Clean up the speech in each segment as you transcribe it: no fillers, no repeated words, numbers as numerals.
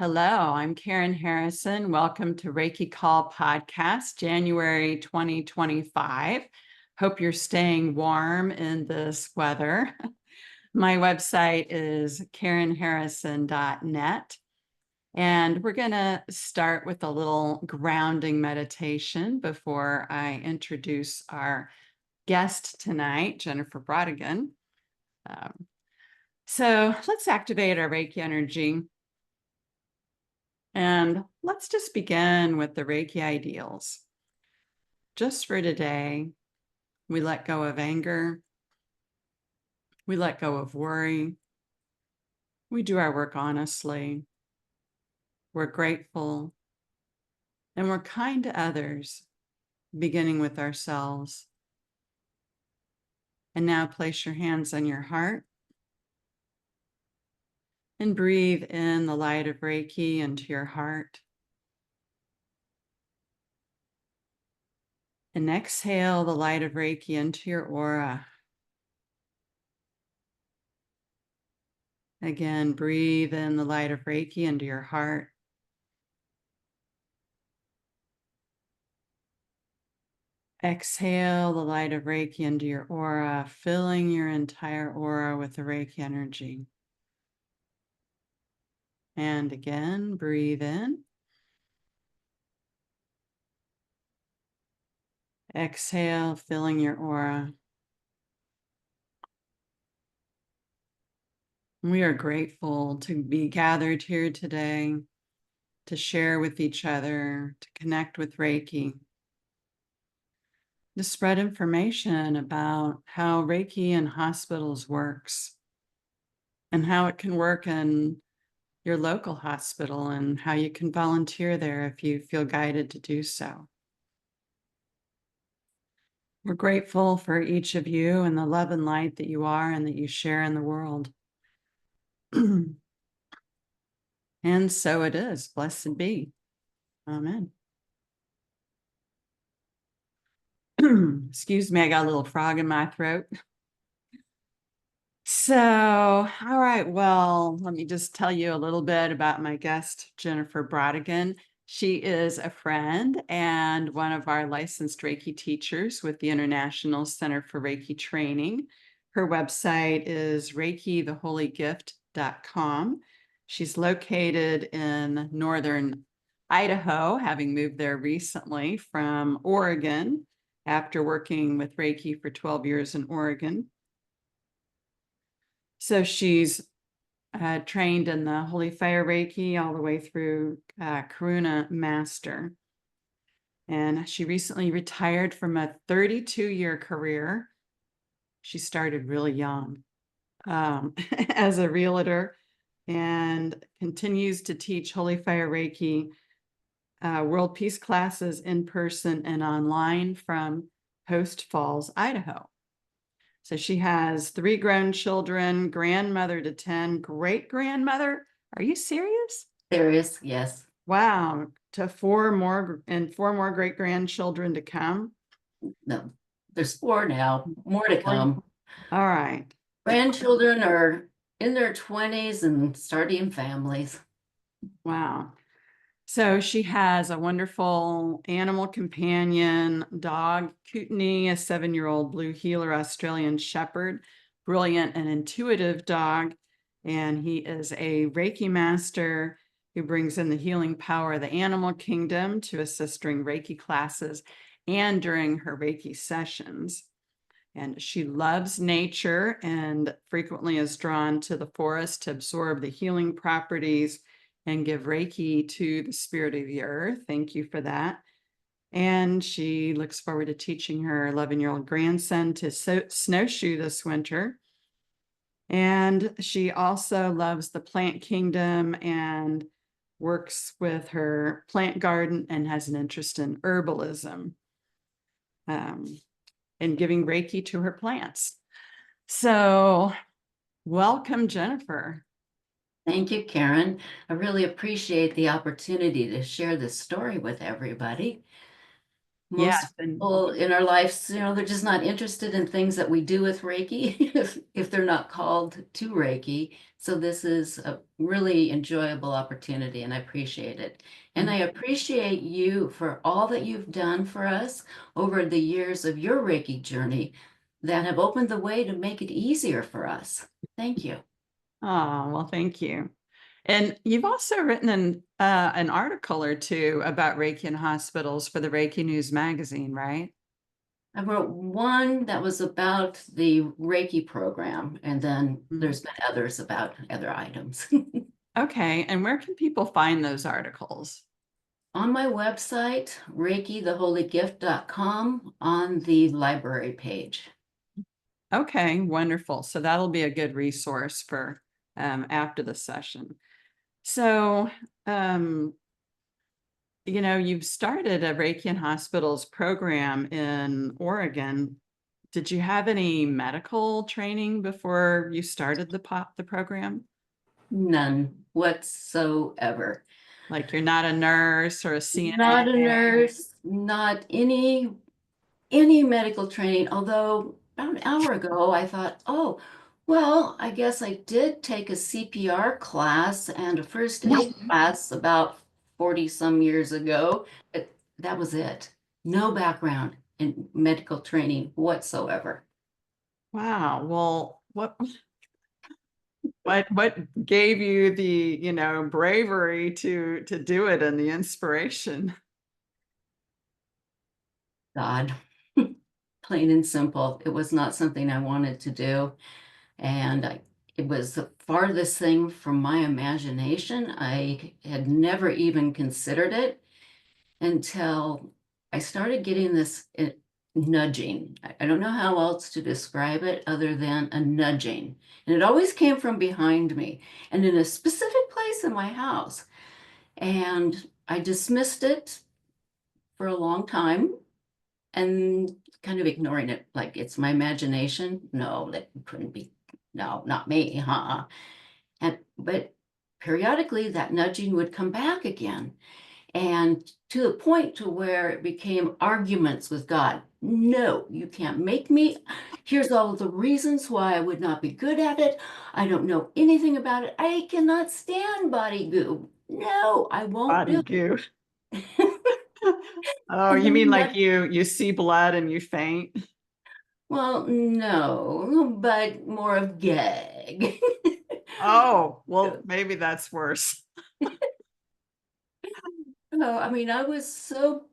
Hello, I'm Karen Harrison. Welcome to Reiki Call Podcast, January 2025. Hope you're staying warm in this weather. My website is karenharrison.net. And we're going to start with a little grounding meditation before I introduce our guest tonight, Jennifer Brodigan. So let's activate our Reiki energy. And let's just begin with the Reiki ideals. Just for today, we let go of anger. We let go of worry. We do our work honestly. We're grateful. And we're kind to others, beginning with ourselves. And now place your hands on your heart. And breathe in the light of Reiki into your heart. And exhale the light of Reiki into your aura. Again, breathe in the light of Reiki into your heart. Exhale the light of Reiki into your aura, filling your entire aura with the Reiki energy. And again, breathe in. Exhale, filling your aura. We are grateful to be gathered here today, to share with each other, to connect with Reiki, to spread information about how Reiki in hospitals works and how it can work in your local hospital and how you can volunteer there if you feel guided to do so. We're grateful for each of you and the love and light that you are and that you share in the world. And so it is. Blessed be. Amen. Excuse me, I got a little frog in my throat. So, all right, well, let me just tell you a little bit about my guest, Jennifer Brodigan. She is a friend and one of our licensed Reiki teachers with the International Center for Reiki Training. Her website is reikitheholygift.com. She's located in northern Idaho, having moved there recently from Oregon after working with Reiki for 12 years in Oregon. So she's trained in the Holy Fire Reiki all the way through Karuna Master. And she recently retired from a 32-year career. She started really young as a realtor and continues to teach Holy Fire Reiki World Peace classes in person and online from Post Falls, Idaho. So she has 3 grown children, grandmother to 10, great-grandmother. Are you serious? Serious, yes. Wow, to 4 more and 4 more great-grandchildren to come. No, there's 4 now, more to come. All right. Grandchildren are in their 20s and starting families. Wow. So she has a wonderful animal companion dog, Kootenai, a 7-year-old blue heeler Australian shepherd, brilliant and intuitive dog. And he is a Reiki master who brings in the healing power of the animal kingdom to assist during Reiki classes and during her Reiki sessions. And she loves nature and frequently is drawn to the forest to absorb the healing properties and give Reiki to the spirit of the earth. Thank you for that. And she looks forward to teaching her 11-year-old grandson to snowshoe this winter. And she also loves the plant kingdom and works with her plant garden and has an interest in herbalism and giving Reiki to her plants. So welcome, Jennifer. Thank you, Karen. I really appreciate the opportunity to share this story with everybody. Yes. Most And people in our lives, they're just not interested in things that we do with Reiki if they're not called to Reiki. So this is a really enjoyable opportunity and I appreciate it. And I appreciate you for all that you've done for us over the years of your Reiki journey that have opened the way to make it easier for us. Thank you. oh, well, thank you. And you've also written an article or two about Reiki in hospitals for the Reiki News magazine, right? I wrote one that was about the Reiki program, and then there's been others about other items. Okay. And where can people find those articles? On my website, reikitheholygift.com, on the library page. Okay, wonderful. So that'll be a good resource for after the session. So, you've started a Reiki in Hospitals program in Oregon. Did you have any medical training before you started the program? None whatsoever. Like you're not a nurse or a Not a CNA? nurse, not any medical training, although about an hour ago I thought, oh, well, I guess I did take a CPR class and a first aid class about 40 some years ago. But that was it. No background in medical training whatsoever. Wow. Well, what gave you the, bravery to do it and the inspiration? God, plain and simple. It was not something I wanted to do. And it was the farthest thing from my imagination. I had never even considered it until I started getting this nudging. I don't know how else to describe it other than a nudging. And it always came from behind me and in a specific place in my house. And I dismissed it for a long time and kind of ignoring it like it's my imagination. No, that couldn't be. No, not me, huh? And but periodically that nudging would come back again. And to the point to where it became arguments with God. No, you can't make me. Here's all the reasons why I would not be good at it. I don't know anything about it. I cannot stand body goo. No, I won't Body do goo. it. Oh, And you then mean like nudge. you see blood and you faint? Well, no, but more of gag. Oh, well, maybe that's worse. No, I mean, I was so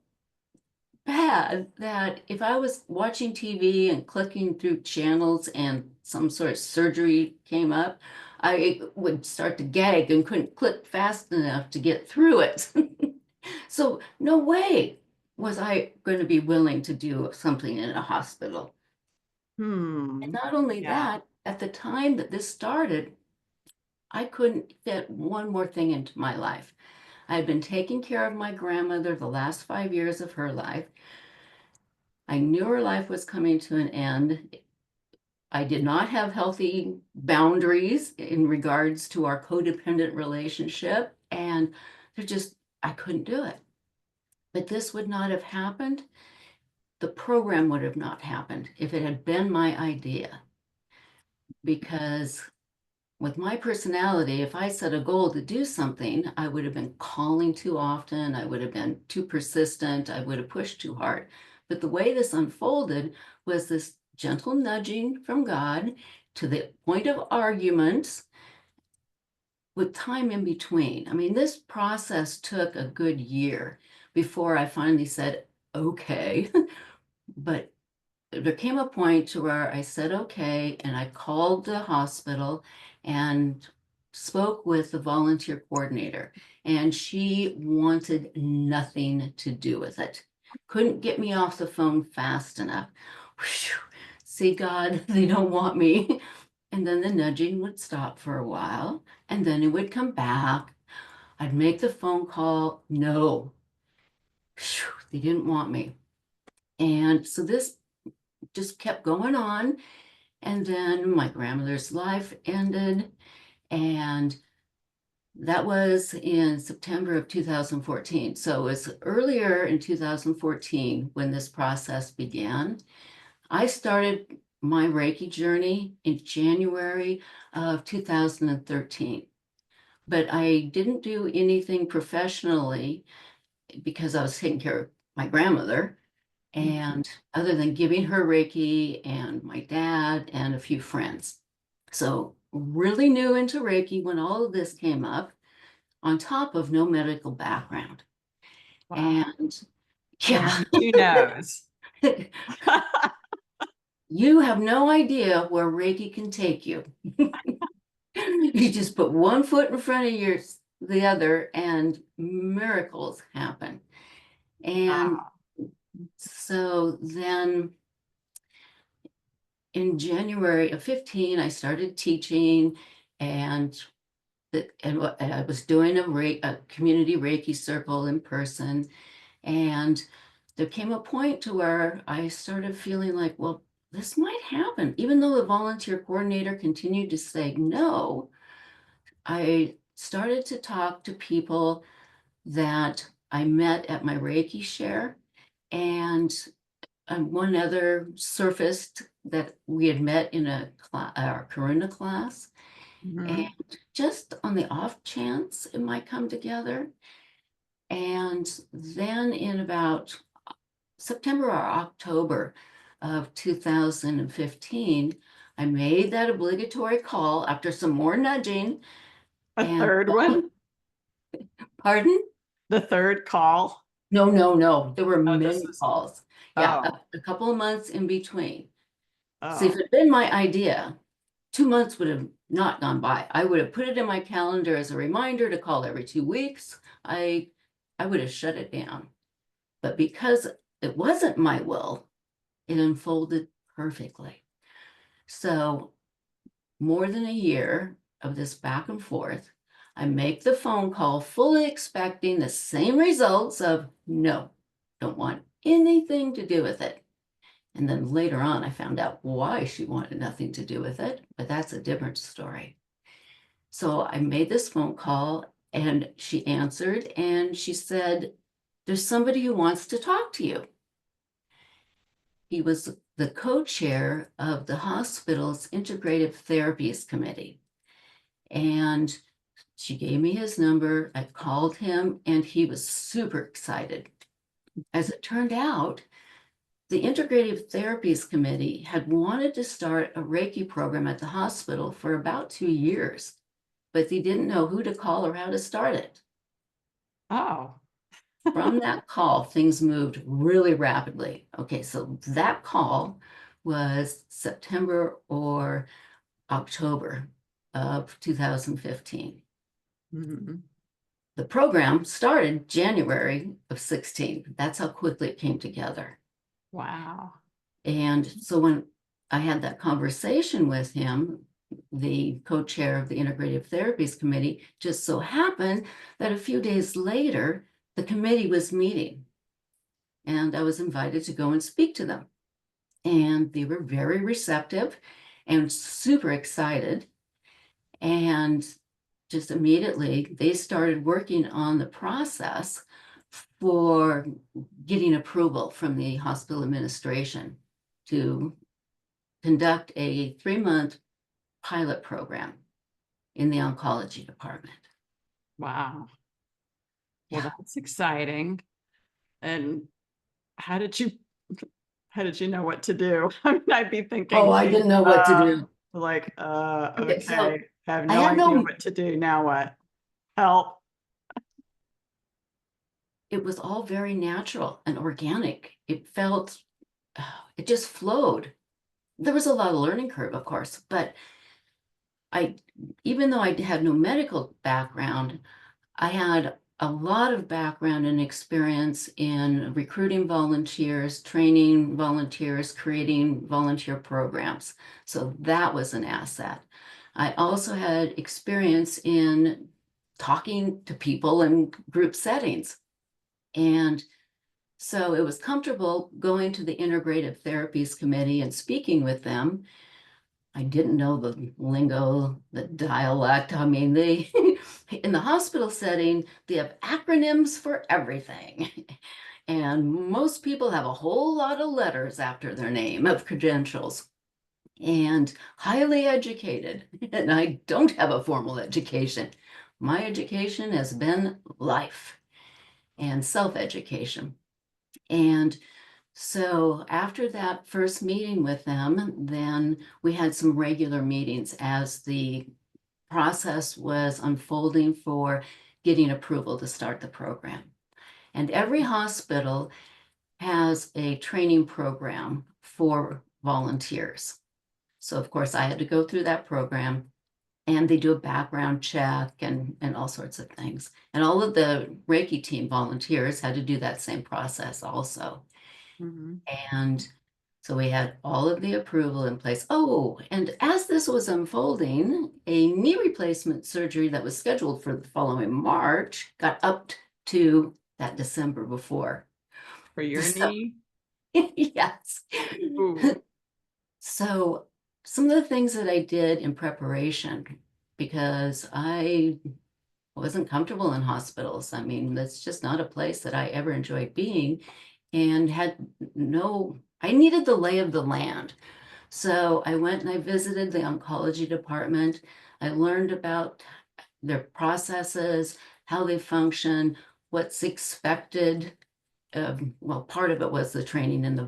bad that if I was watching TV and clicking through channels and some sort of surgery came up, I would start to gag and couldn't click fast enough to get through it. So no way was I going to be willing to do something in a hospital. And Hmm. not only Yeah. that, at the time that this started, I couldn't fit one more thing into my life. I had been taking care of my grandmother the last 5 years of her life. I knew her life was coming to an end. I did not have healthy boundaries in regards to our codependent relationship, and I couldn't do it. But this would not have happened. The program would have not happened if it had been my idea. Because with my personality, if I set a goal to do something, I would have been calling too often. I would have been too persistent. I would have pushed too hard. But the way this unfolded was this gentle nudging from God to the point of arguments with time in between. I mean, this process took a good year before I finally said, okay. But there came a point to where I said, okay, and I called the hospital and spoke with the volunteer coordinator, and she wanted nothing to do with it. Couldn't get me off the phone fast enough. Whew. See, God, they don't want me. And then the nudging would stop for a while, and then it would come back. I'd make the phone call. No, whew, they didn't want me. And so this just kept going on. And then my grandmother's life ended. And That was in September of 2014. So it was earlier in 2014 when this process began. I started my Reiki journey in January of 2013, but I didn't do anything professionally because I was taking care of my grandmother. Mhm. And other than giving her Reiki and my dad and a few friends. So really new into Reiki when all of this came up on top of no medical background. Wow. And yeah, And who knows? you have no idea where Reiki can take you. You just put one foot in front of the other and miracles happen. And Wow. so then in January of 15, I started teaching and I was doing a community Reiki circle in person. And there came a point to where I started feeling like, well, this might happen. Even though the volunteer coordinator continued to say no, I started to talk to people that I met at my Reiki share. And one other surfaced that we had met in our Karuna class. And Mhm. just on the off chance it might come together. And then in about September or October of 2015, I made that obligatory call after some more nudging. A And third one? pardon? The third call? No, no, no. There were Oh, this many was, calls. Yeah, oh, a couple of months in between. So if oh, it had been my idea, 2 months would have not gone by. I would have put it in my calendar as a reminder to call every 2 weeks. I would have shut it down. But because it wasn't my will, it unfolded perfectly. So more than a year of this back and forth, I make the phone call fully expecting the same results of no, don't want anything to do with it. And then later on, I found out why she wanted nothing to do with it, but that's a different story. So I made this phone call and she answered and she said, there's somebody who wants to talk to you. He was the co-chair of the hospital's integrative therapies committee. And she gave me his number. I called him and he was super excited. As it turned out, the Integrative Therapies Committee had wanted to start a Reiki program at the hospital for about 2 years, but they didn't know who to call or how to start it. oh, From that call, things moved really rapidly. Okay, so that call was September or October of 2015. mhm. The program started January of 16. That's how quickly it came together. Wow. And so when I had that conversation with him, the co-chair of the Integrative Therapies Committee, just so happened that a few days later, the committee was meeting and I was invited to go and speak to them. And they were very receptive and super excited. And just immediately, they started working on the process for getting approval from the hospital administration to conduct a 3-month pilot program in the oncology department. Wow. Well, Yeah. that's exciting. And how did you how did you know what to do? I mean, I'd be Oh, thinking, I didn't know what to do. like, Okay, so okay, I have I no had idea no, what to do. Now what? Help. it was all very natural and organic. It felt, it just flowed. There was a lot of learning curve, of course, but I, even though I had no medical background, I had a lot of background and experience in recruiting volunteers, training volunteers, creating volunteer programs. So that was an asset. I also had experience in talking to people in group settings. And so it was comfortable going to the Integrative Therapies Committee and speaking with them. I didn't know the lingo, the dialect. I mean, they In the hospital setting, they have acronyms for everything. And most people have a whole lot of letters after their name of credentials and highly educated. And I don't have a formal education. My education has been life and self-education. And so after that first meeting with them, then we had some regular meetings as the process was unfolding for getting approval to start the program. And every hospital has a training program for volunteers. So of course I had to go through that program, and they do a background check and all sorts of things. And all of the Reiki team volunteers had to do that same process also. Mhm. And so we had all of the approval in place. Oh, and as this was unfolding, a knee replacement surgery that was scheduled for the following March got upped to that December before. For your So, knee? yes. Ooh. So some of the things that I did in preparation, because I wasn't comfortable in hospitals. I mean, that's just not a place that I ever enjoyed being, and had I needed the lay of the land. So I went and I visited the oncology department. I learned about their processes, how they function, what's expected. Well, part of it was the training in the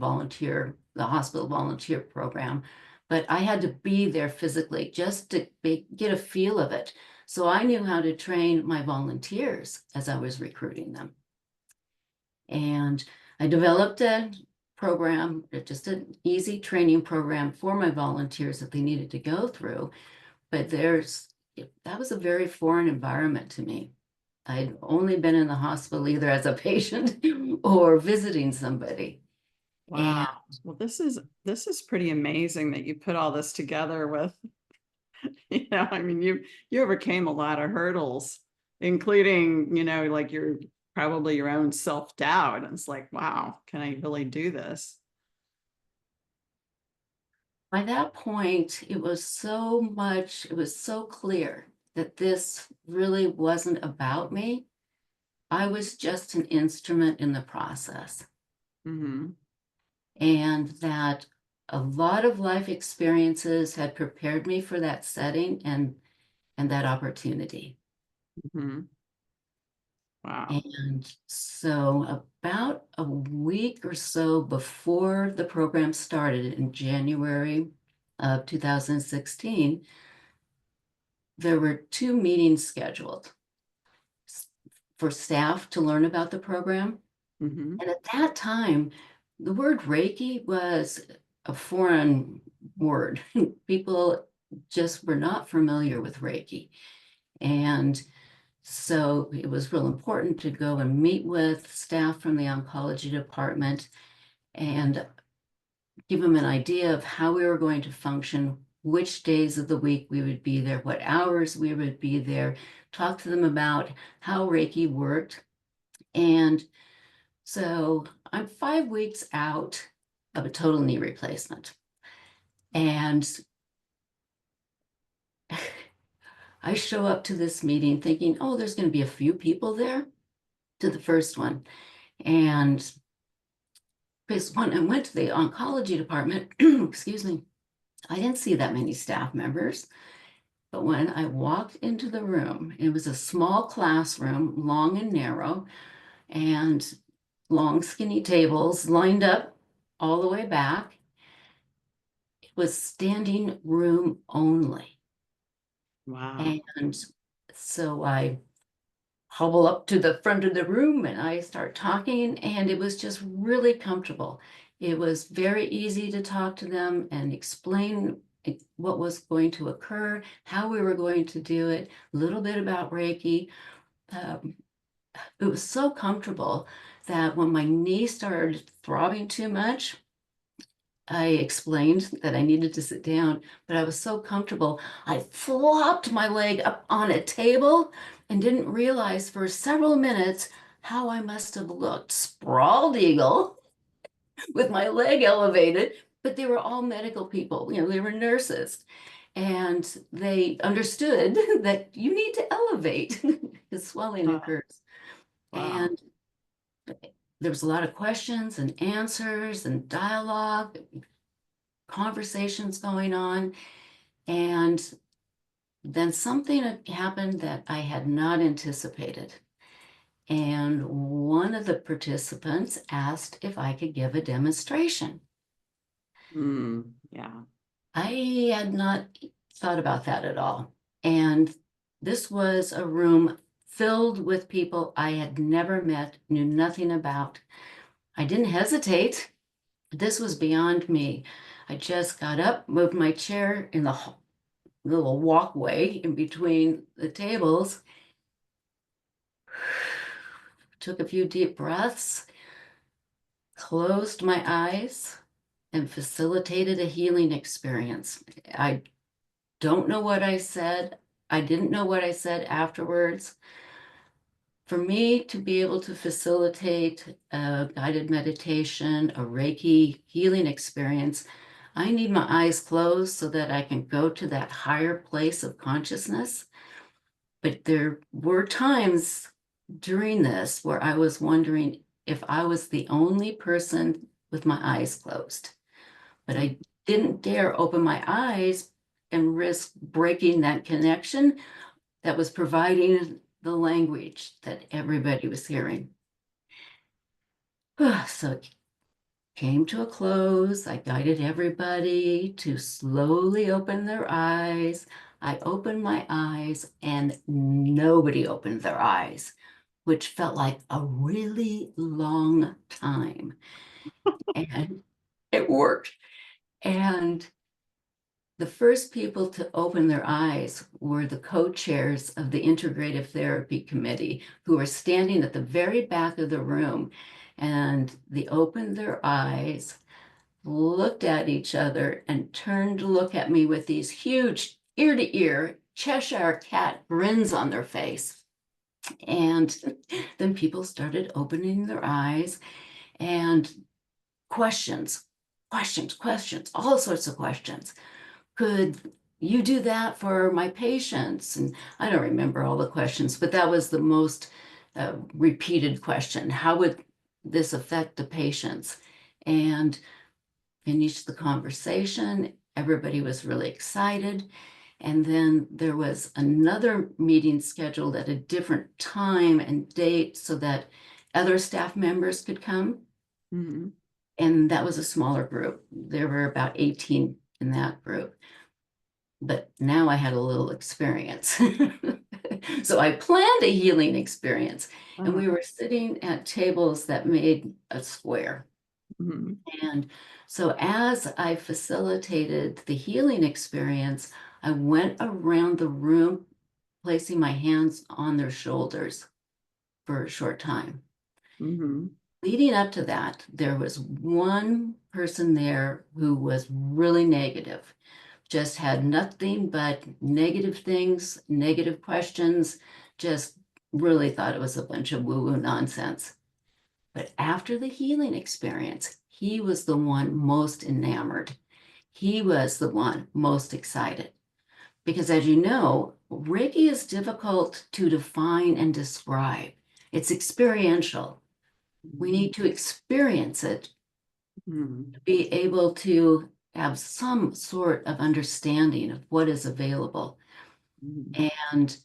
hospital volunteer program, but I had to be there physically just to get a feel of it. So I knew how to train my volunteers as I was recruiting them. And I developed a program, just an easy training program for my volunteers that they needed to go through. But that was a very foreign environment to me. I'd only been in the hospital either as a patient or visiting somebody. And Wow. Well, this is pretty amazing that you put all this together with, I mean, you overcame a lot of hurdles, including, like your probably your own self-doubt. And it's like, wow, can I really do this? by that point, it was so clear that this really wasn't about me. I was just an instrument in the process, Hmm. and that a lot of life experiences had prepared me for that setting and that opportunity. Hmm. Wow. And so about a week or so before the program started in January of 2016, there were two meetings scheduled for staff to learn about the program. Hmm. And at that time, the word Reiki was a foreign word. People just were not familiar with Reiki. And so it was real important to go and meet with staff from the oncology department and give them an idea of how we were going to function, which days of the week we would be there, what hours we would be there, talk to them about how Reiki worked. And so I'm 5 weeks out of a total knee replacement. And I show up to this meeting thinking, oh, there's going to be a few people there to the first one. And because when I went to the oncology department, excuse me, I didn't see that many staff members. But when I walked into the room, it was a small classroom, long and narrow, and long, skinny tables lined up all the way back. It was standing room only. Wow. And so I hobble up to the front of the room and I start talking, and it was just really comfortable. It was very easy to talk to them and explain what was going to occur, how we were going to do it, a little bit about Reiki. Um, it was so comfortable that when my knee started throbbing too much, I explained that I needed to sit down, but I was so comfortable. I flopped my leg up on a table and didn't realize for several minutes how I must have looked sprawled eagle with my leg elevated, but they were all medical people, they were nurses. And they understood that you need to elevate because swelling Oh, occurs. wow. And there was a lot of questions and answers and dialogue, conversations going on. And then something had happened that I had not anticipated. And one of the participants asked if I could give a demonstration. Yeah. I had not thought about that at all. And this was a room filled with people I had never met, knew nothing about. I didn't hesitate. This was beyond me. I just got up, moved my chair in the little walkway in between the tables, took a few deep breaths, closed my eyes, and facilitated a healing experience. I don't know what I said. I didn't know what I said afterwards. For me to be able to facilitate a guided meditation, a Reiki healing experience, I need my eyes closed so that I can go to that higher place of consciousness. But there were times during this where I was wondering if I was the only person with my eyes closed. But I didn't dare open my eyes and risk breaking that connection that was providing the language that everybody was hearing. So it came to a close. I guided everybody to slowly open their eyes. I opened my eyes and nobody opened their eyes, which felt like a really long time. And it worked. And the first people to open their eyes were the co-chairs of the Integrative Therapy Committee, who were standing at the very back of the room. And they opened their eyes, looked at each other, and turned to look at me with these huge ear-to-ear Cheshire cat grins on their face. And then people started opening their eyes, and questions, all sorts of questions. Could you do that for my patients? And I don't remember all the questions, but that was the most repeated question. How would this affect the patients? And finished the conversation. Everybody was really excited. And then there was another meeting scheduled at a different time and date so that other staff members could come. Mm-hmm. And that was a smaller group. There were about 18 in that group. But now I had a little experience. So I planned a healing experience, and we were sitting at tables that made a square. Mm-hmm. And so as I facilitated the healing experience, I went around the room, placing my hands on their shoulders for a short time. Mm-hmm. Leading up to that, there was one person there who was really negative, just had nothing but negative things, negative questions, just really thought it was a bunch of woo-woo nonsense. But after the healing experience, he was the one most enamored. He was the one most excited. Because as you know, Reiki is difficult to define and describe. It's experiential. We need to experience it Mm-hmm. to be able to have some sort of understanding of what is available. Mm-hmm. And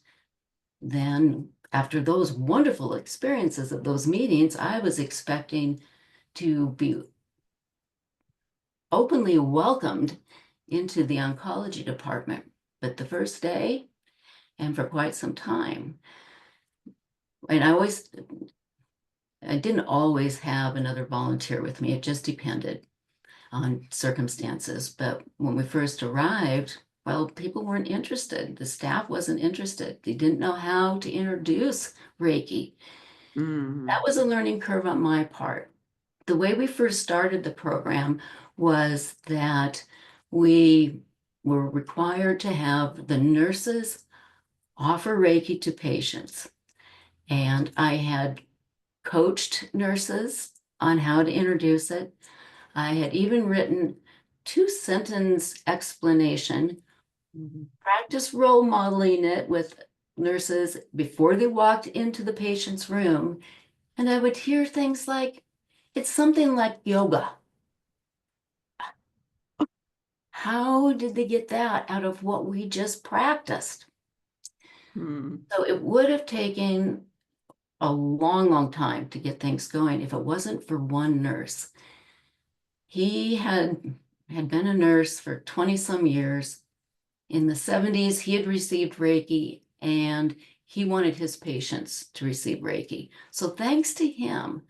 then after those wonderful experiences of those meetings, I was expecting to be openly welcomed into the oncology department. But the first day, and for quite some time, and I didn't always have another volunteer with me. It just depended on circumstances. But when we first arrived, well, people weren't interested. The staff wasn't interested. They didn't know how to introduce Reiki. Mm-hmm. That was a learning curve on my part. The way we first started the program was that we were required to have the nurses offer Reiki to patients. And I had coached nurses on how to introduce it. I had even written 2-sentence explanation Practice role modeling it with nurses before they walked into the patient's room. And I would hear things like, it's something like yoga. How did they get that out of what we just practiced? Mm. So it would have taken a long, long time to get things going if it wasn't for one nurse. He had been a nurse for 20 some years. In the 70s, he had received Reiki and he wanted his patients to receive Reiki. So thanks to him,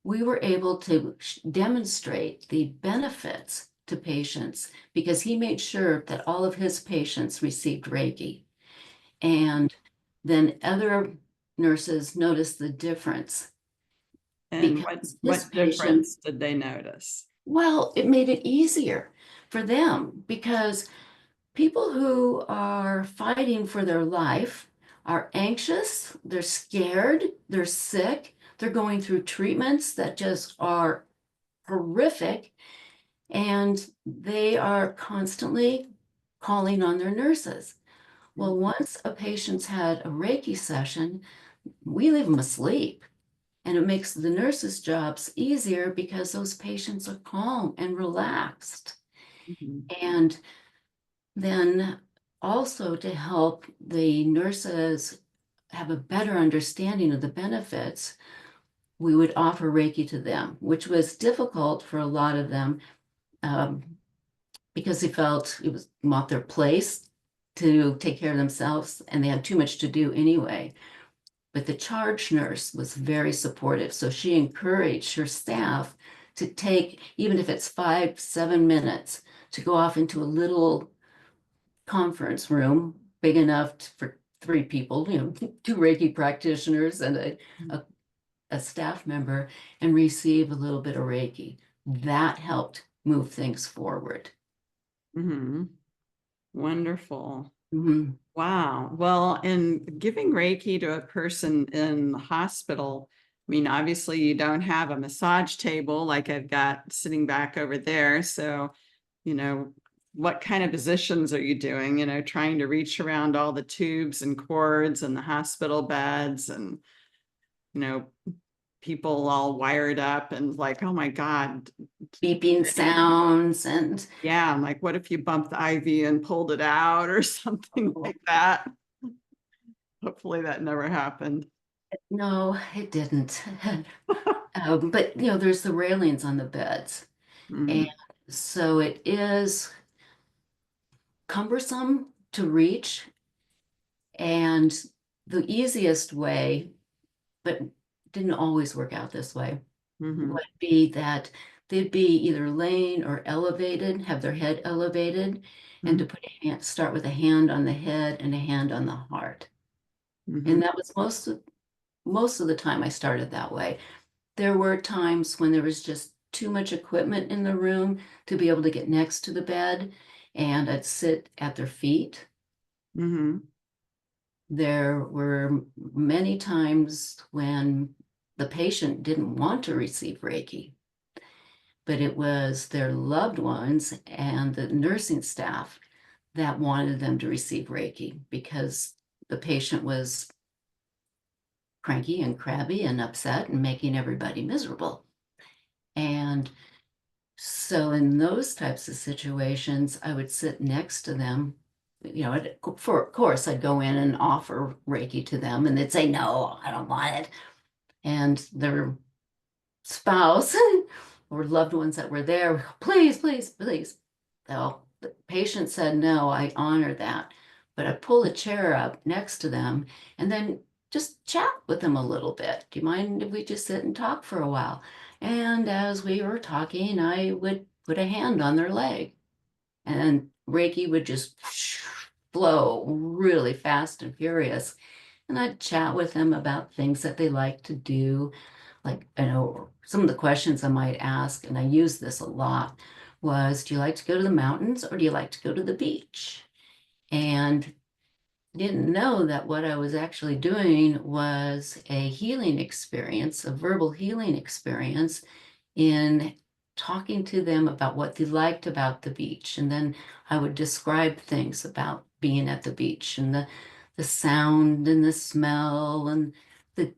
we were able to demonstrate the benefits to patients because he made sure that all of his patients received Reiki. And then other nurses noticed the difference And because this what patient, difference did they notice? well, it made it easier for them because people who are fighting for their life are anxious, they're scared, they're sick, they're going through treatments that just are horrific, and they are constantly calling on their nurses. Well, once a patient's had a Reiki session, we leave them asleep. And it makes the nurses' jobs easier because those patients are calm and relaxed. Mhm. And then also to help the nurses have a better understanding of the benefits, we would offer Reiki to them, which was difficult for a lot of them um, because they felt it was not their place to take care of themselves and they had too much to do anyway. But the charge nurse was very supportive. So she encouraged her staff to take, even if it's 5, 7 minutes, to go off into a little conference room big enough for 3 people, two Reiki practitioners and a staff member, and receive a little bit of Reiki. That helped move things forward. Mhm. Wonderful. Mhm. Wow. Well, in giving Reiki to a person in the hospital, I mean, obviously you don't have a massage table like I've got sitting back over there. So, you know, what kind of positions are you doing? You know, trying to reach around all the tubes and cords and the hospital beds and, you know, people all wired up and like, oh my God. Beeping sounds and Yeah. I'm like, what if you bumped the IV and pulled it out or something oh, like that? Hopefully that never happened. no, it didn't. But there's the railings on the beds. And Mm, so it is cumbersome to reach. And the easiest way, but didn't always work out this way, mhm, would be that they'd be either laying or elevated, have their head elevated, and mm, to start with a hand on the head and a hand on the heart. mhm, And that was most of the time I started that way. There were times when there was just too much equipment in the room to be able to get next to the bed, and I'd sit at their feet. mhm, There were many times when the patient didn't want to receive Reiki, but it was their loved ones and the nursing staff that wanted them to receive Reiki because the patient was cranky and crabby and upset and making everybody miserable. And so in those types of situations, I would sit next to them. For of course, I'd go in and offer Reiki to them, and they'd say, "No, I don't want it." And their spouse or loved ones that were there, "Please, please, please." Well, the patient said no, I honor that. But I pull a chair up next to them and then just chat with them a little bit. Do you mind if we just sit and talk for a while? And as we were talking, I would put a hand on their leg and Reiki would just flow really fast and furious. And I'd chat with them about things that they like to do. Like, some of the questions I might ask, and I use this a lot, was, do you like to go to the mountains or do you like to go to the beach? And didn't know that what I was actually doing was a healing experience, a verbal healing experience in talking to them about what they liked about the beach. And then I would describe things about being at the beach and the sound and the smell and the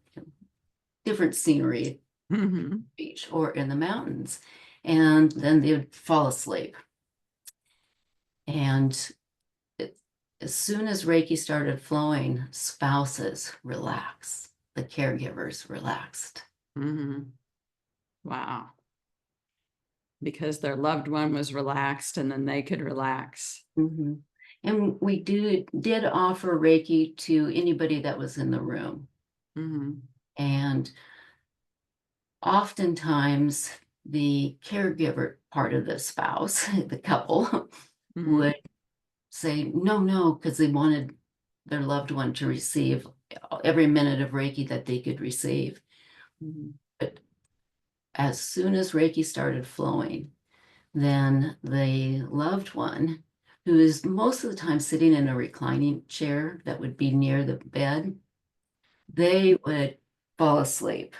different scenery Mhm. beach or in the mountains. And then they would fall asleep. And it, as soon as Reiki started flowing, spouses relax, the caregivers relaxed. Mhm. Wow. Because their loved one was relaxed and then they could relax. Mhm. And we did offer Reiki to anybody that was in the room. Mhm. And oftentimes the caregiver part of the spouse, the couple, would Mhm. say no, no, because they wanted their loved one to receive every minute of Reiki that they could receive. Mhm. But as soon as Reiki started flowing, then the loved one, who is most of the time sitting in a reclining chair that would be near the bed, they would fall asleep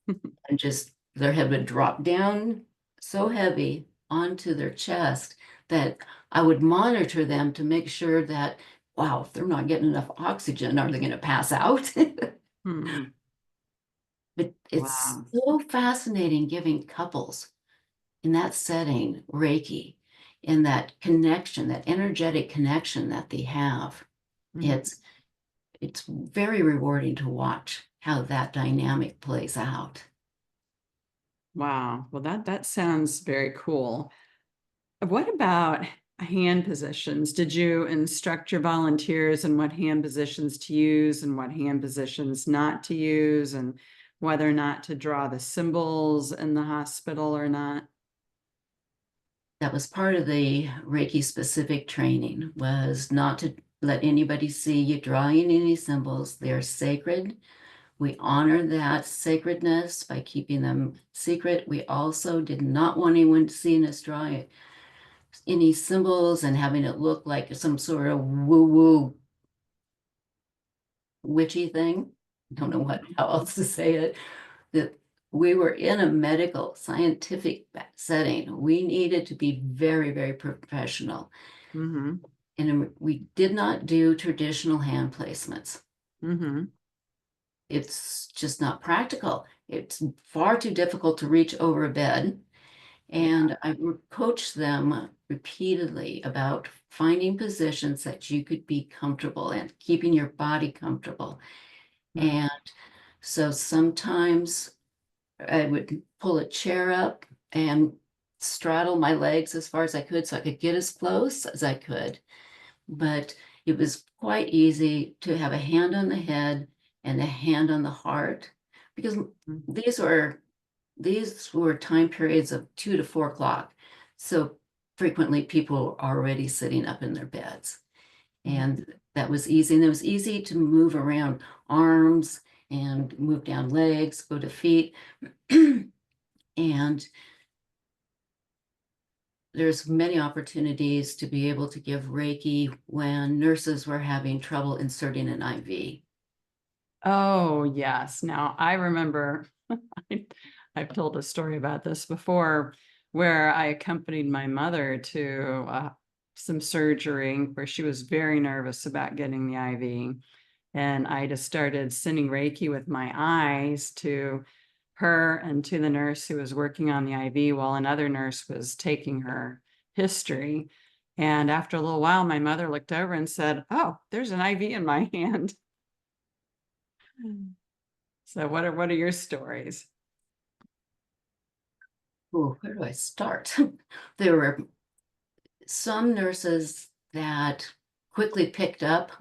and just their head would drop down so heavy onto their chest that I would monitor them to make sure that, wow, if they're not getting enough oxygen, are they going to pass out? Mhm. But it's Wow. so fascinating giving couples in that setting Reiki, in that connection, that energetic connection that they have. Mhm. It's very rewarding to watch how that dynamic plays out. Wow. Well, that sounds very cool. What about hand positions? Did you instruct your volunteers in what hand positions to use and what hand positions not to use, and whether or not to draw the symbols in the hospital or not? That was part of the Reiki specific training, was not to let anybody see you drawing any symbols. They're sacred. We honor that sacredness by keeping them secret. We also did not want anyone seeing us draw any symbols and having it look like some sort of woo-woo witchy thing. Don't know how else to say it. That we were in a medical scientific setting. We needed to be very, very professional. Mm-hmm. And we did not do traditional hand placements. Mm-hmm. It's just not practical. It's far too difficult to reach over a bed. Yeah. And I coached them repeatedly about finding positions that you could be comfortable in, keeping your body comfortable. Mm-hmm. And so sometimes I would pull a chair up and straddle my legs as far as I could so I could get as close as I could. But it was quite easy to have a hand on the head and a hand on the heart because these were these were time periods of 2 to 4 o'clock. So frequently people are already sitting up in their beds. And that was easy. And it was easy to move around arms and move down legs, go to feet. And there's many opportunities to be able to give Reiki when nurses were having trouble inserting an IV. Oh, yes. Now I remember I've told a story about this before where I accompanied my mother to some surgery where she was very nervous about getting the IV. And I just started sending Reiki with my eyes to her and to the nurse who was working on the IV while another nurse was taking her history. And after a little while, my mother looked over and said, "Oh, there's an IV in my hand." So what are your stories? Oh, where do I start? There were some nurses that quickly picked up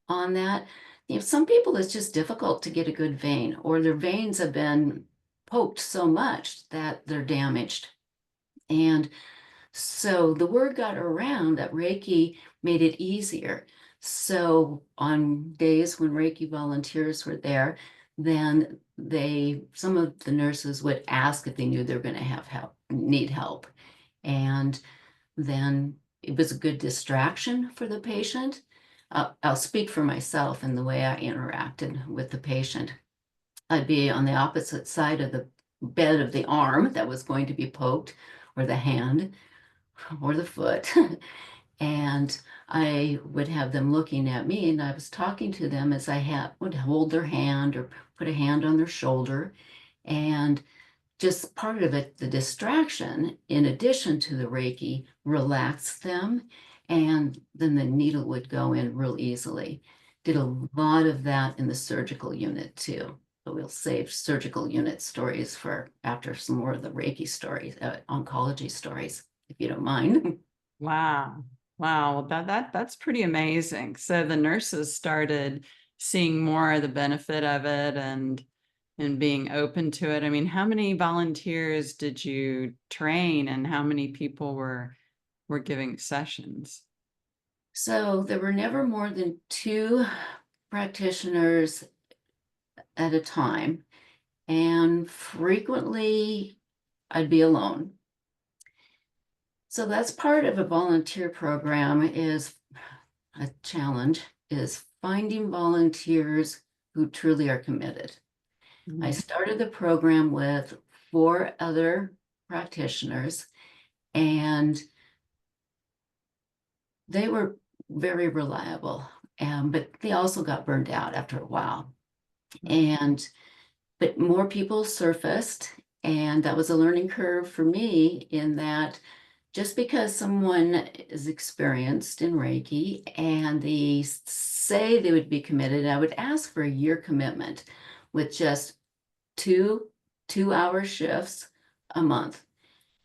on that. You know, some people it's just difficult to get a good vein, or their veins have been poked so much that they're damaged. And so the word got around that Reiki made it easier. So on days when Reiki volunteers were there, then some of the nurses would ask if they knew they were going to have help, need help. And then it was a good distraction for the patient. I'll speak for myself and the way I interacted with the patient. I'd be on the opposite side of the bed of the arm that was going to be poked, or the hand, or the foot. And I would have them looking at me, and I was talking to them as would hold their hand or put a hand on their shoulder. And just part of it, the distraction, in addition to the Reiki, relaxed them. And then the needle would go in real easily. Did a lot of that in the surgical unit too. But we'll save surgical unit stories for after some more of the Reiki stories, oncology stories, if you don't mind. Wow. Wow. Well, that's pretty amazing. So the nurses started seeing more of the benefit of it and being open to it. I mean, how many volunteers did you train and how many people were giving sessions? So there were never more than 2 practitioners at a time, and frequently I'd be alone. So that's part of a volunteer program, is a challenge, is finding volunteers who truly are committed. I Mhm. started the program with 4 other practitioners, and they were very reliable, but they also got burned out after a while. But more people surfaced, and that was a learning curve for me, in that just because someone is experienced in Reiki and they say they would be committed, I would ask for a year commitment with just two 2-hour shifts a month,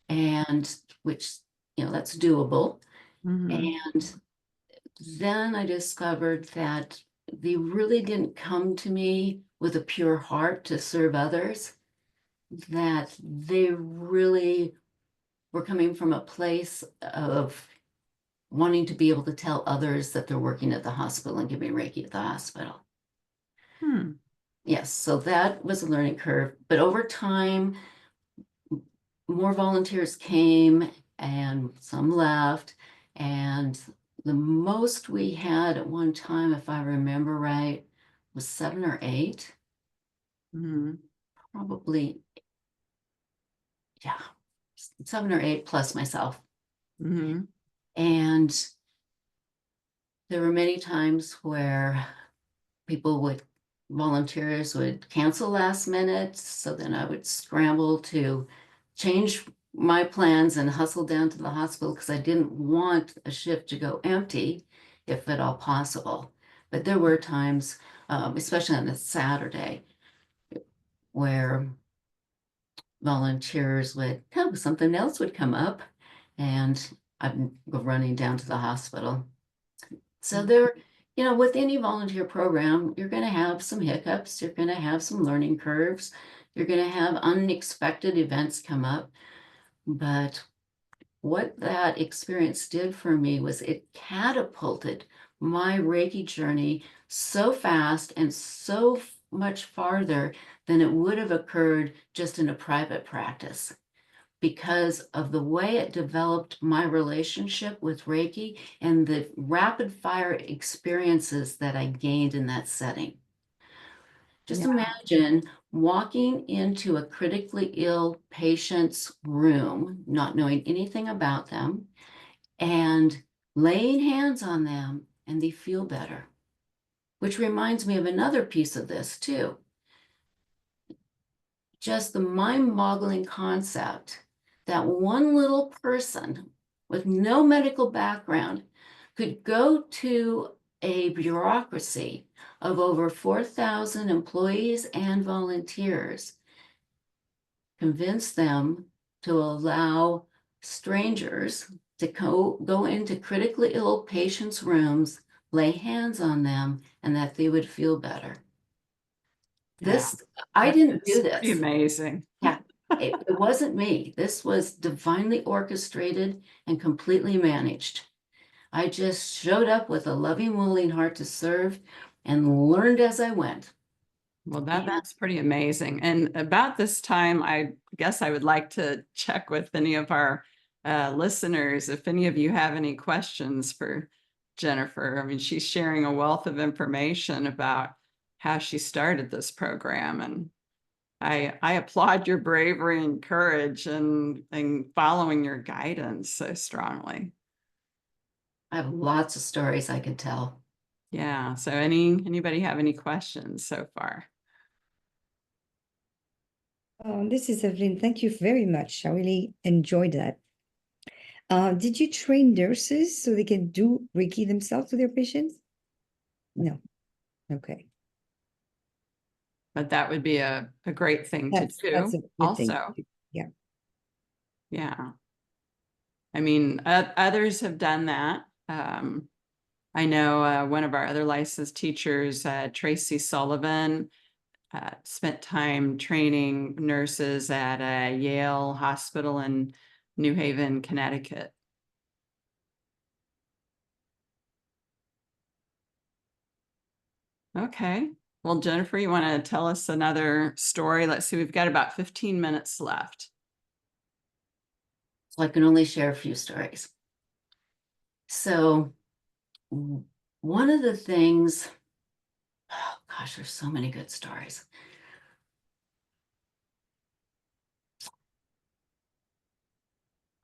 and which, that's doable. Mhm. And then I discovered that they really didn't come to me with a pure heart to serve others, that they really were coming from a place of wanting to be able to tell others that they're working at the hospital and giving Reiki at the hospital. Hmm. Yes, so that was a learning curve. But over time, more volunteers came and some left. And the most we had at one time, if I remember right, was 7 or 8. Mhm. Probably, yeah, 7 or 8 plus myself. Mhm. And there were many times where volunteers would cancel last minute. So then I would scramble to change my plans and hustle down to the hospital, because I didn't want a shift to go empty if at all possible. But there were times, especially on a Saturday, where volunteers would something else would come up, and I'd go running down to the hospital. So with any volunteer program, you're going to have some hiccups, you're going to have some learning curves, you're going to have unexpected events come up. But what that experience did for me was it catapulted my Reiki journey so fast and so much farther than it would have occurred just in a private practice, because of the way it developed my relationship with Reiki and the rapid fire experiences that I gained in that setting. Just Yeah. imagine walking into a critically ill patient's room, not knowing anything about them, and laying hands on them and they feel better. Which reminds me of another piece of this too. Just the mind-boggling concept that one little person with no medical background could go to a bureaucracy of over 4,000 employees and volunteers, convince them to allow strangers to go into critically ill patients' rooms, lay hands on them, and that they would feel better. Yeah. I That didn't is do pretty this. amazing. Yeah, it wasn't me. This was divinely orchestrated and completely managed. I just showed up with a loving, willing heart to serve and learned as I went. Well, And that's pretty amazing. And about this time, I guess I would like to check with any of our listeners if any of you have any questions for Jennifer. I mean, she's sharing a wealth of information about how she started this program. And I applaud your bravery and courage and following your guidance so strongly. I have lots of stories I could tell. Yeah. So anybody have any questions so far? This is Evelyn. Thank you very much. I really enjoyed that. Did you train nurses so they can do Reiki themselves to their patients? No. Okay. But that would be a great thing to That's do a good thing. also. Yeah. Yeah. I mean, others have done that. I know one of our other licensed teachers, Tracy Sullivan, spent time training nurses at a Yale Hospital in New Haven, Connecticut. Okay. Well, Jennifer, you want to tell us another story? Let's see, we've got about 15 minutes left. So I can only share a few stories. So one of the things, oh gosh, there's so many good stories.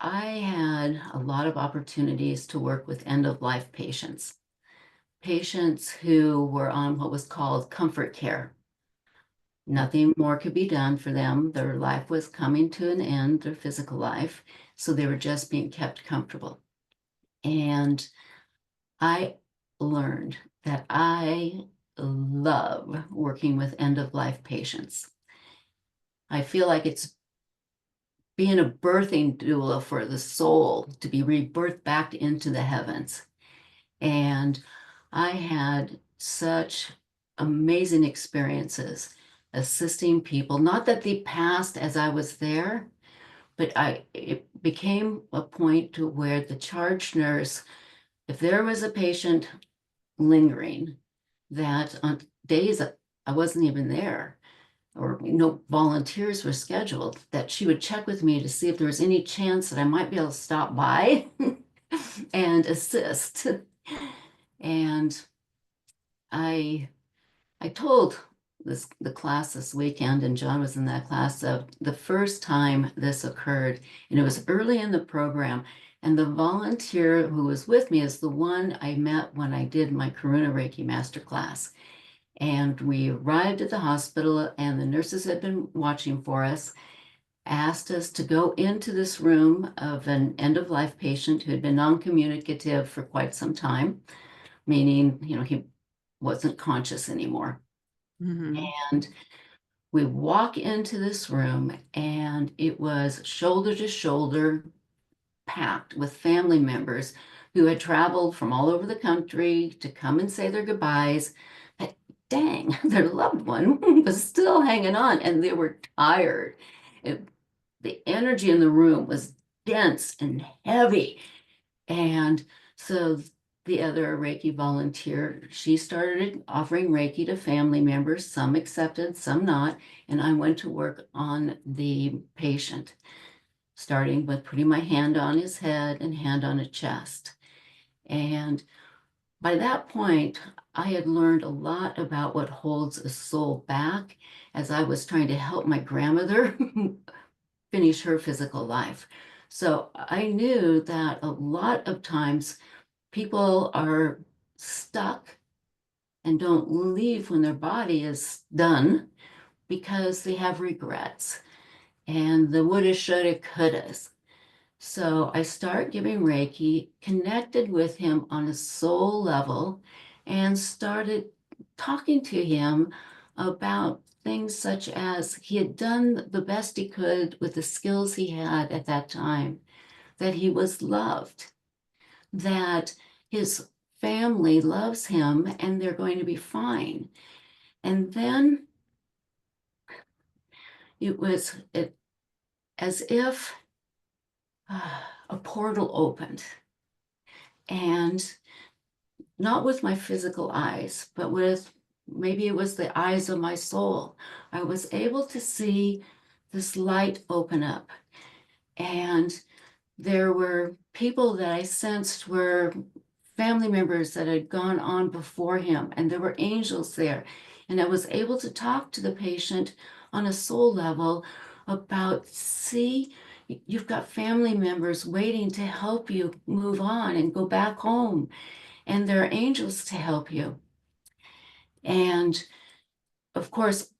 I had a lot of opportunities to work with end-of-life patients, patients who were on what was called comfort care. Nothing more could be done for them. Their life was coming to an end, their physical life, so they were just being kept comfortable. And I learned that I love working with end-of-life patients. I feel like it's being a birthing doula for the soul to be rebirthed back into the heavens. And I had such amazing experiences assisting people. Not that they passed as I was there, but it became a point to where the charge nurse, if there was a patient lingering, that on days that I wasn't even there or no volunteers were scheduled, that she would check with me to see if there was any chance that I might be able to stop by and assist. And I told the class this weekend, and John was in that class, of the first time this occurred, and it was early in the program. And the volunteer who was with me is the one I met when I did my Karuna Reiki masterclass. And we arrived at the hospital, and the nurses had been watching for us, asked us to go into this room of an end-of-life patient who had been non-communicative for quite some time, meaning, he wasn't conscious anymore. Mm-hmm. And we walk into this room, and it was shoulder to shoulder packed with family members who had traveled from all over the country to come and say their goodbyes. But dang, their loved one was still hanging on, and they were tired. The energy in the room was dense and heavy. And so the other Reiki volunteer, she started offering Reiki to family members. Some accepted, some not. And I went to work on the patient, starting with putting my hand on his head and hand on his chest. And by that point, I had learned a lot about what holds a soul back as I was trying to help my grandmother finish her physical life. So I knew that a lot of times people are stuck and don't leave when their body is done because they have regrets and the woulda, shoulda, couldas. So I start giving Reiki, connected with him on a soul level, and started talking to him about things such as he had done the best he could with the skills he had at that time, that he was loved, that his family loves him and they're going to be fine. And then it was as if a portal opened, and not with my physical eyes, but with, maybe it was the eyes of my soul. I was able to see this light open up. And there were people that I sensed were family members that had gone on before him, and there were angels there. And I was able to talk to the patient on a soul level about, see, you've got family members waiting to help you move on and go back home, and there are angels to help you. And of course,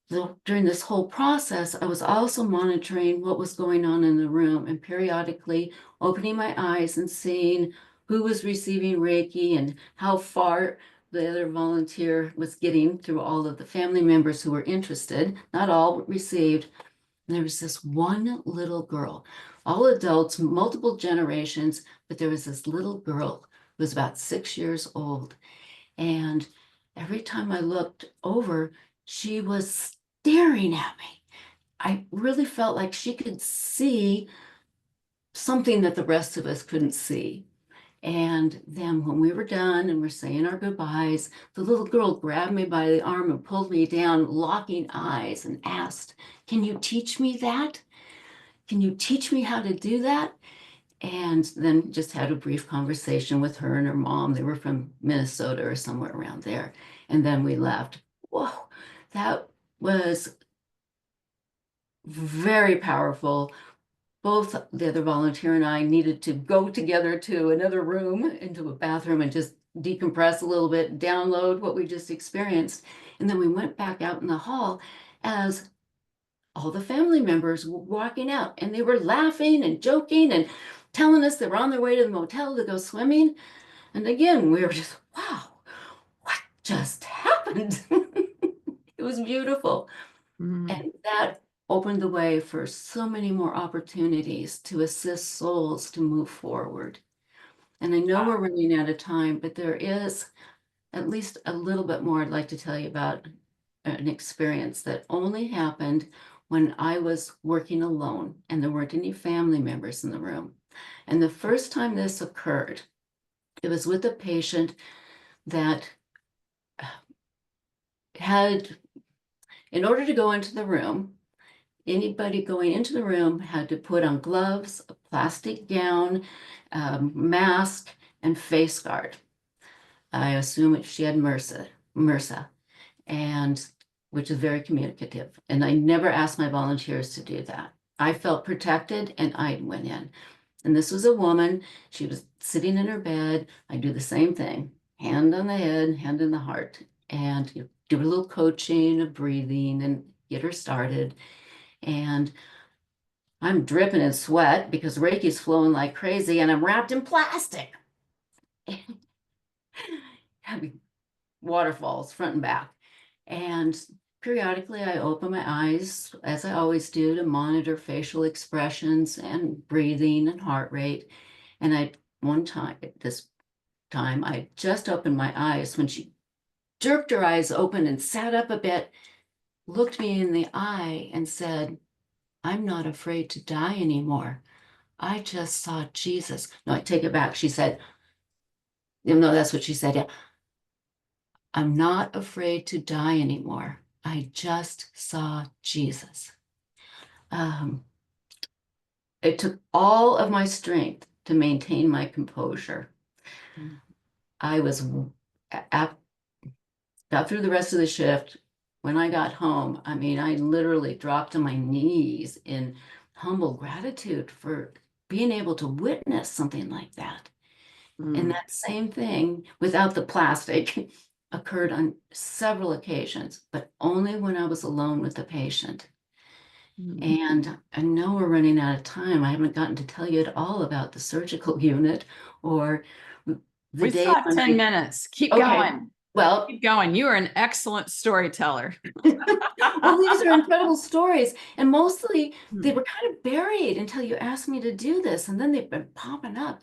during this whole process, I was also monitoring what was going on in the room and periodically opening my eyes and seeing who was receiving Reiki and how far the other volunteer was getting through all of the family members who were interested. Not all received. And there was this one little girl, all adults, multiple generations, but there was this little girl who was about 6 years old. And every time I looked over, she was staring at me. I really felt like she could see something that the rest of us couldn't see. And then when we were done and we're saying our goodbyes, the little girl grabbed me by the arm and pulled me down, locking eyes, and asked, "Can you teach me that? Can you teach me how to do that?" And then just had a brief conversation with her and her mom. They were from Minnesota or somewhere around there. And then we left. Whoa, that was very powerful. Both the other volunteer and I needed to go together to another room, into a bathroom, and just decompress a little bit, download what we just experienced. And then we went back out in the hall as all the family members were walking out, and they were laughing and joking and telling us they were on their way to the motel to go swimming. And again, we were just, wow, what just happened? It was beautiful. Mm. And that opened the way for so many more opportunities to assist souls to move forward. And I know we're running out of time, but there is at least a little bit more I'd like to tell you about an experience that only happened when I was working alone and there weren't any family members in the room. And the first time this occurred, it was with a patient that had, in order to go into the room, anybody going into the room had to put on gloves, a plastic gown, mask, and face guard. I assume she had MRSA, and which is very communicative. And I never asked my volunteers to do that. I felt protected and I went in. And this was a woman. She was sitting in her bed. I do the same thing, hand on the head, hand in the heart, and you do a little coaching of breathing and get her started. And I'm dripping in sweat because Reiki's flowing like crazy and I'm wrapped in plastic. Having waterfalls front and back. And periodically I open my eyes, as I always do, to monitor facial expressions and breathing and heart rate. And this time, I just opened my eyes when she jerked her eyes open and sat up a bit, looked me in the eye and said, "I'm not afraid to die anymore. I just saw Jesus." No, I take it back. She said, no, that's what she said. Yeah. "I'm not afraid to die anymore. I just saw Jesus." It took all of my strength to maintain my composure. I got through the rest of the shift. When I got home, I mean, I literally dropped to my knees in humble gratitude for being able to witness something like that. And that same thing, without the plastic, occurred on several occasions, but only when I was alone with the patient. And I know we're running out of time. I haven't gotten to tell you at all about the surgical unit or the We day still have when 10 minutes. Keep Okay. going. Well, Keep going. You are an excellent storyteller. well, these are incredible stories. And mostly they were kind of buried until you asked me to do this. And then they've been popping up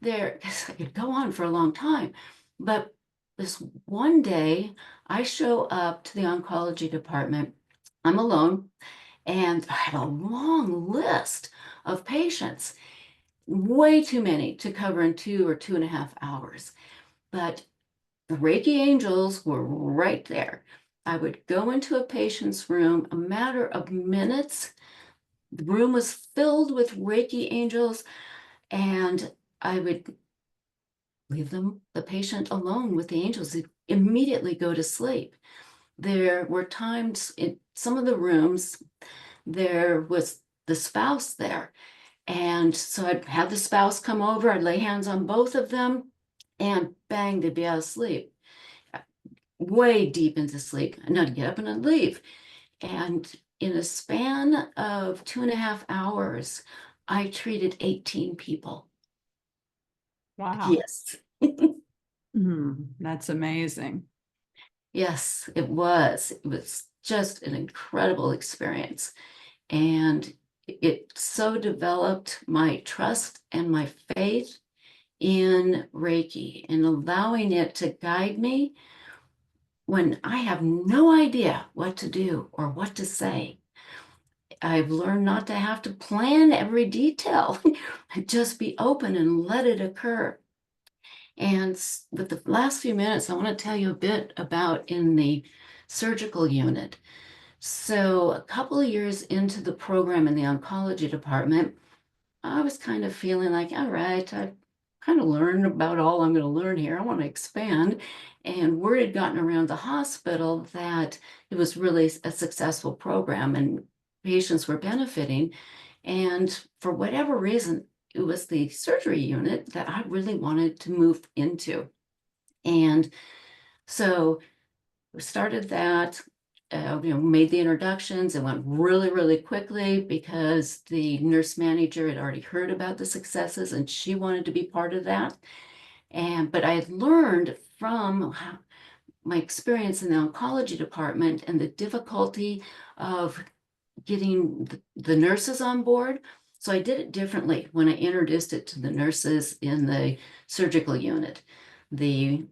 there. I could go on for a long time. But this one day, I show up to the oncology department. I'm alone. And I have a long list of patients, way too many to cover in 2 or 2.5 hours. But the Reiki angels were right there. I would go into a patient's room, a matter of minutes. The room was filled with Reiki angels, and I would leave the patient alone with the angels. They'd immediately go to sleep. there were times in some of the rooms, there was the spouse there. And so I'd have the spouse come over, I'd lay hands on both of them, and bang, they'd be out of sleep, way deep into sleep. And I'd get up and I'd leave. And in a span of 2.5 hours, I treated 18 people. Wow. Yes. That's amazing. Yes, it was. It was just an incredible experience. And it so developed my trust and my faith in Reiki and allowing it to guide me when I have no idea what to do or what to say. I've learned not to have to plan every detail, just be open and let it occur. And with the last few minutes, I want to tell you a bit about in the surgical unit. So a couple of years into the program in the oncology department, I was kind of feeling like, all right, I've kind of learned about all I'm going to learn here. I want to expand. And word had gotten around the hospital that it was really a successful program and patients were benefiting. And for whatever reason, it was the surgery unit that I really wanted to move into. And so we started that, made the introductions. It went really, really quickly because the nurse manager had already heard about the successes and she wanted to be part of that. But I had learned from my experience in the oncology department and the difficulty of getting the nurses on board. So I did it differently when I introduced it to the nurses in the surgical unit, the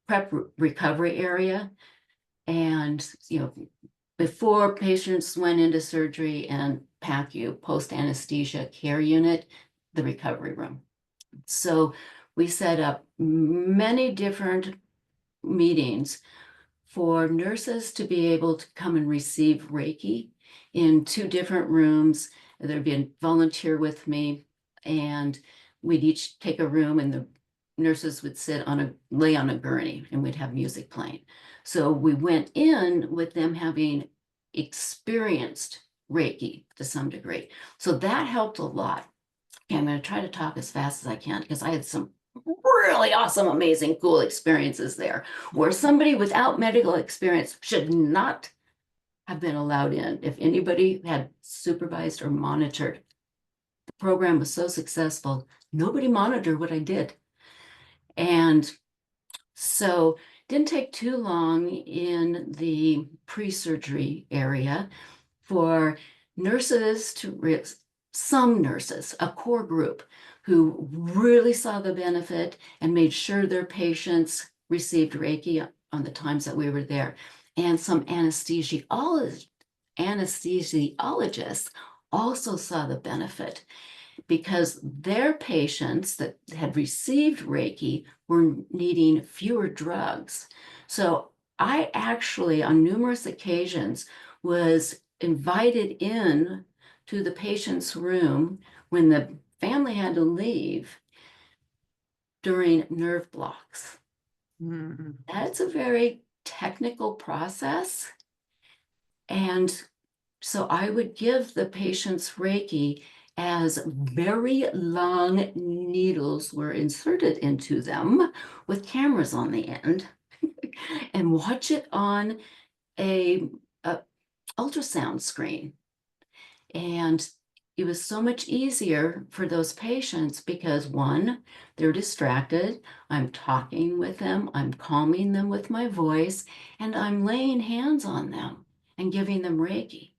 prep recovery area. And, before patients went into surgery and PACU, post-anesthesia care unit, the recovery room. So we set up many different meetings for nurses to be able to come and receive Reiki in 2 different rooms. There'd be a volunteer with me, and we'd each take a room, and the nurses would lay on a gurney, and we'd have music playing. So we went in with them having experienced Reiki to some degree. So that helped a lot. Okay, I'm going to try to talk as fast as I can because I had some really awesome, amazing, cool experiences there where somebody without medical experience should not have been allowed in. If anybody had supervised or monitored, the program was so successful, nobody monitored what I did. And so it didn't take too long in the pre-surgery area for nurses some nurses, a core group who really saw the benefit and made sure their patients received Reiki on the times that we were there. And some anesthesiologists also saw the benefit because their patients that had received Reiki were needing fewer drugs. So I actually, on numerous occasions, was invited in to the patient's room when the family had to leave during nerve blocks. That's a very technical process. And so I would give the patients Reiki as very long needles were inserted into them with cameras on the end and watch it on a ultrasound screen. And it was so much easier for those patients because one, they're distracted. I'm talking with them, I'm calming them with my voice, and I'm laying hands on them and giving them Reiki.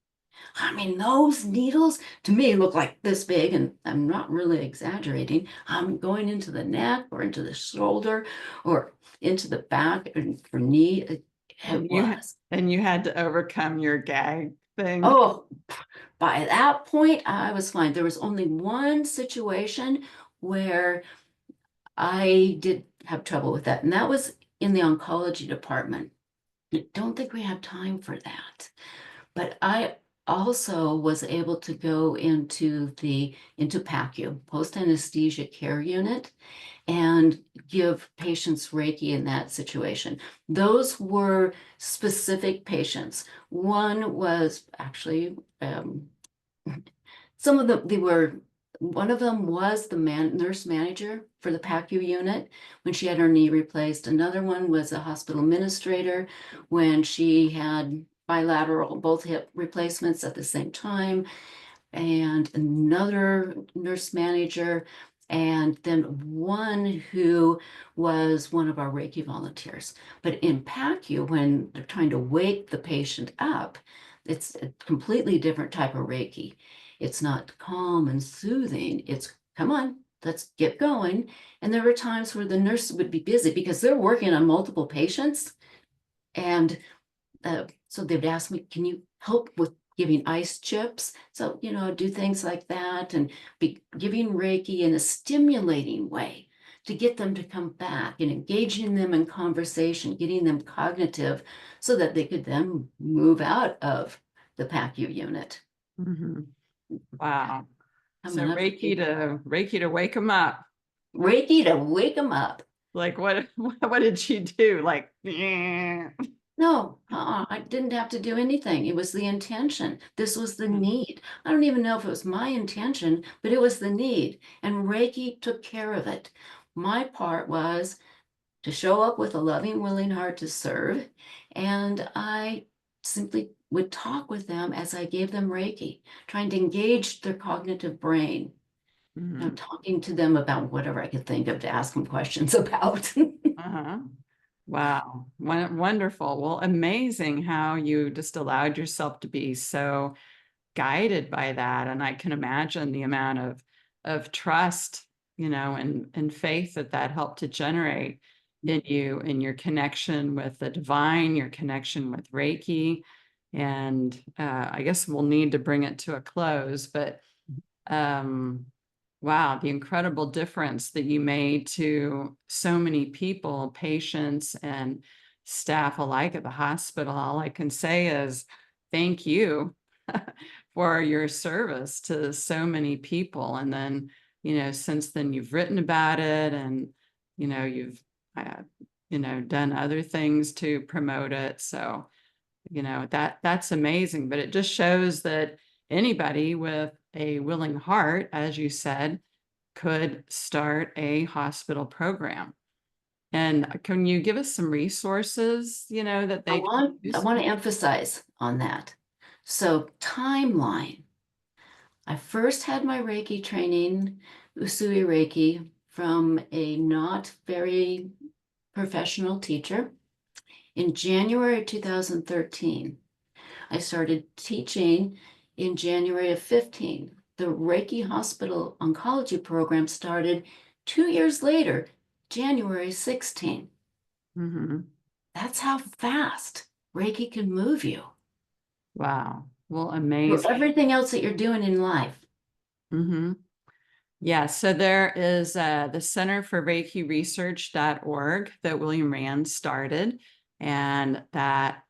I mean, those needles to me look like this big, and I'm not really exaggerating. I'm going into the neck or into the shoulder or into the back and for knee. It was. And you had to overcome your gag thing. Oh, by that point, I was fine. There was only one situation where I did have trouble with that, and that was in the oncology department. I don't think we have time for that. But also was able to go into PACU, post anesthesia care unit, and give patients Reiki in that situation. Those were specific patients. One was actually some of them, one of them was the nurse manager for the PACU unit when she had her knee replaced. Another one was a hospital administrator when she had bilateral, both hip replacements at the same time, and another nurse manager, and then one who was one of our Reiki volunteers. But in PACU, when they're trying to wake the patient up, it's a completely different type of Reiki. It's not calm and soothing. It's, come on, let's get going. And there were times where the nurse would be busy because they're working on multiple patients. And so they'd ask me, can you help with giving ice chips? So, do things like that and be giving Reiki in a stimulating way to get them to come back and engaging them in conversation, getting them cognitive so that they could then move out of the PACU unit. Mhm. Wow. So Coming up with Reiki to wake them up. Reiki to wake them up. Like what did she do? Like, No, I didn't have to do anything. It was the intention. This was the Mm. need. I don't even know if it was my intention, but it was the need. And Reiki took care of it. My part was to show up with a loving, willing heart to serve. And I simply would talk with them as I gave them Reiki, trying to engage their cognitive brain. Mhm. Talking to them about whatever I could think of to ask them questions about. Uh-huh. Wow. Wonderful. Well, amazing how you just allowed yourself to be so guided by that. And I can imagine the amount of trust, and faith that helped to generate in you, in your connection with the divine, your connection with Reiki. And I guess we'll need to bring it to a close, but wow, the incredible difference that you made to so many people, patients and staff alike at the hospital. All I can say is thank you for your service to so many people. And then, since then you've written about it and, you've, done other things to promote it. So, that's amazing, but it just shows that anybody with a willing heart, as you said, could start a hospital program. And can you give us some resources, that I they can want use? to emphasize on that. So timeline. I first had my Reiki training, Usui Reiki, from a not very professional teacher in January of 2013. I started teaching in January of 15. The Reiki Hospital Oncology program started 2 years later, January 16. Mhm. That's how fast Reiki can move you Wow. Well, for amazing. everything else that you're doing in life. Mm-hmm. Yeah, so there is the Center for Reiki Research.org that William Rand started, and that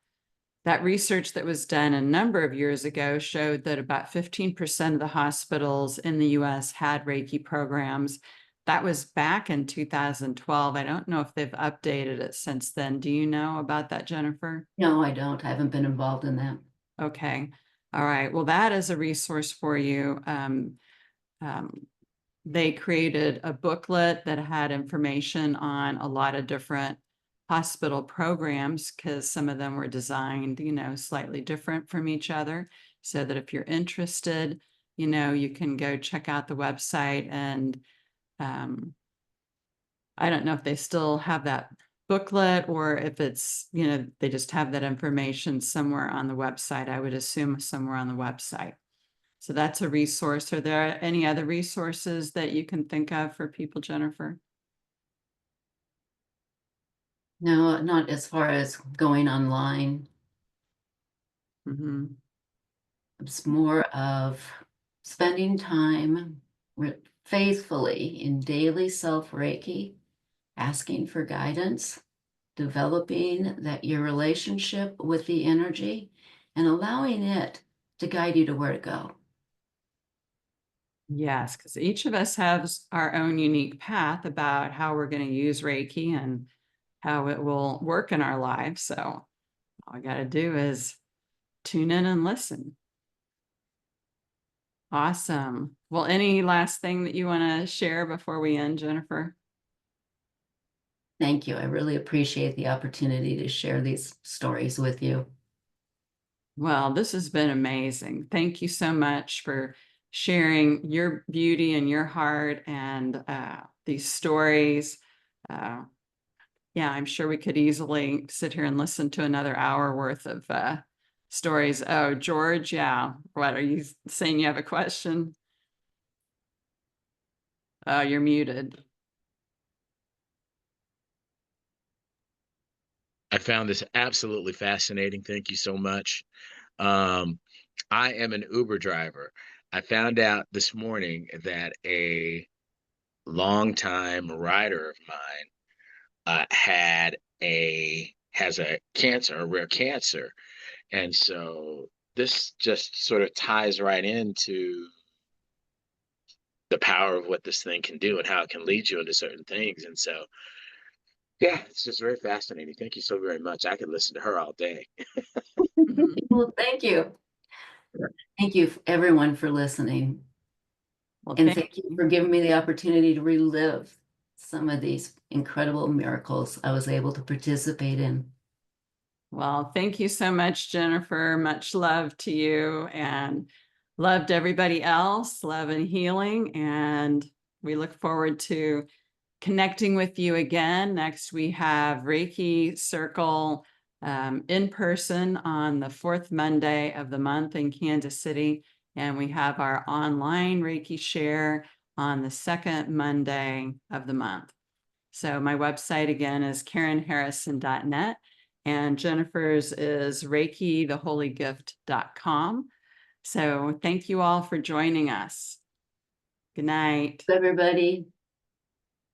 research that was done a number of years ago showed that about 15% of the hospitals in the US had Reiki programs. That was back in 2012. I don't know if they've updated it since then. Do you know about that, Jennifer? No, I don't. I haven't been involved in that. Okay. All right. Well, that is a resource for you. They created a booklet that had information on a lot of different hospital programs because some of them were designed, slightly different from each other. So that if you're interested, you can go check out the website. And I don't know if they still have that booklet or if it's, they just have that information somewhere on the website. I would assume somewhere on the website. So that's a resource. Are there any other resources that you can think of for people, Jennifer? No, not as far as going online. Mm-hmm. It's more of spending time faithfully in daily self Reiki, asking for guidance, developing your relationship with the energy, and allowing it to guide you to where to go. Yes, because each of us has our own unique path about how we're going to use Reiki and how it will work in our lives. So all we got to do is tune in and listen. Awesome. Well, any last thing that you want to share before we end, Jennifer? Thank you. I really appreciate the opportunity to share these stories with you. Well, this has been amazing. Thank you so much for sharing your beauty and your heart and these stories. Yeah, I'm sure we could easily sit here and listen to another hour worth of stories. Oh, George, yeah. What are you saying? You have a question? Oh, you're muted. I found this absolutely fascinating. Thank you so much. I am an Uber driver. I found out this morning that a longtime rider of mine has a cancer, a rare cancer, and so this just sort of ties right into the power of what this thing can do and how it can lead you into certain things. And so, yeah, it's just very fascinating. Thank you so very much. I could listen to her all day. Well, thank you. Thank you, everyone, for listening. Well, And thank you for giving me the opportunity to relive some of these incredible miracles I was able to participate in. Well, thank you so much, Jennifer. Much love to you and love to everybody else. Love and healing. And we look forward to connecting with you again. Next, we have Reiki Circle in person on the 4th Monday of the month in Kansas City. And we have our online Reiki share on the 2nd Monday of the month. So my website again is KarenHarrison.net and Jennifer's is ReikiTheHolyGift.com. So thank you all for joining us. Good night. Everybody.